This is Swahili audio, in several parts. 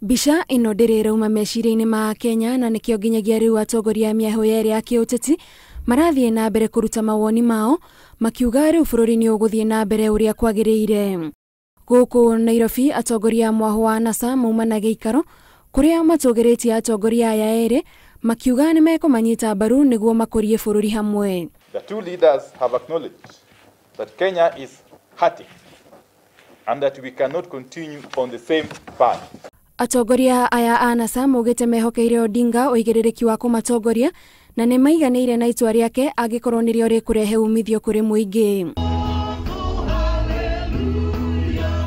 Bisha ino ndĩrĩrauma meciria-inĩ ma Kenya na nĩkĩo nginyagia rĩu atongoria mĩaho yerĩ ya kĩũteti marathiĩ na mbere kũruta mawoni mao makiuga rĩu bũrũri nĩ ũgũthiĩ na mbere ũrĩa kwagĩrĩire. Gũkũ Nairobi atongoria mwaho wa NASA maumana gĩikaro kũrĩa matũgĩrĩtie atongoria aya erĩ makiuga nĩ mekũmanyita mbaru nĩguo makũrie bũrũri hamwe. The two leaders have acknowledged that Kenya is hurting and that we cannot continue on the same path. Atongoria aya a NASA maugĩte mehokeire Odinga ũigĩrĩrĩki wa kũmatongoria na nĩ maiganĩire na itua rĩake angĩkorwo nĩrĩo rĩkũrehe umithio kũrĩ mũingĩ.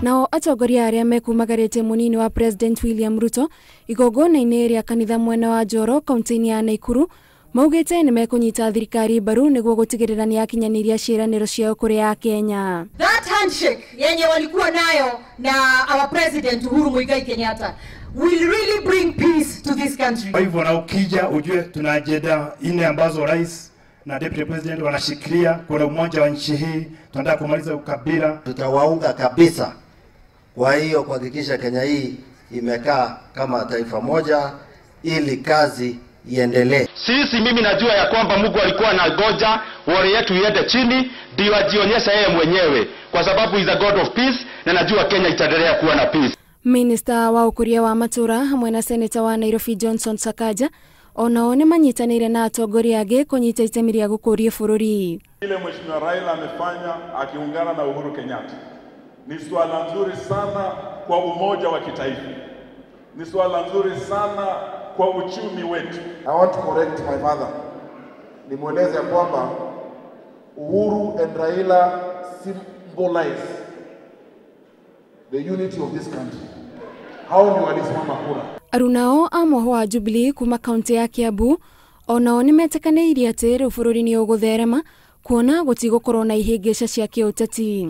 Nao atongoria arĩa mekumagarĩte mũnini wa President William Ruto igongona-inĩ rĩa kanitha mwena wa Njoro kaunti-inĩ ya Naikuru maugĩte nĩ mekũnyita thirikari mbaru nĩguo gũtigĩrĩra nĩ yakinyanĩria ciĩranĩro ciao kũrĩ a Kenya. That handshake yenye walikuwa nayo na our president Uhuru Kenyatta will really bring peace to this country. Kwa hivyo na ukija ujue tuna agenda ine ambazo rais na deputy president wanashikilia kwa umoja wa nchi hii, tunataka kumaliza ukabila. Tutawaunga kabisa. Kwa hiyo kuhakikisha Kenya hii imekaa kama taifa moja ili kazi iendelee. Mimi najua ya kwamba Mungu alikuwa anagoja wale yetu iende chini ndio ajionyesha yeye mwenyewe kwa sababu is a God of peace na najua Kenya itaendelea kuwa na peace. Minister wa ukuria wa matura hamwe na senator wa Nairobi Johnson Sakaja onao nĩ manyitanĩire na atongoria angĩ kũnyita itemi rĩa gũkũria bũrũri. Ile Mheshimiwa Raila amefanya akiungana na Uhuru Kenyatta ni swala nzuri sana kwa umoja wa kitaifa. Ni swala nzuri sana kwa uchumi wetu. I want to correct my father. Nimweleze kwamba Uhuru and Raila symbolize the unity of this country. Hao ndio walisimama kura. Arunao a mwaho wa Jubilee kuma kaunti ya Kiambu onao nĩ metĩkanĩirie atĩ rĩu bũrũri nĩ ũgũtherema kuona gũtigũkorwo na ihĩngĩca cia kĩũteti.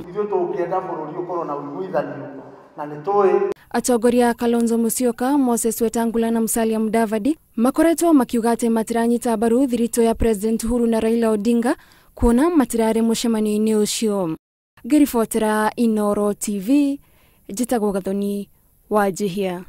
Atongoria Kalonzo Musyoka, Moses Wetangula na Musalia Mudavadi makoretwo makiuga atĩ matiranyita mbaru thirito ya President Uhuru na Raila Odinga kuona matirarĩ mucemanio-ini ũcio. Ngĩribotera Inooro TV, njĩtagwo Gathoni wa Jihia.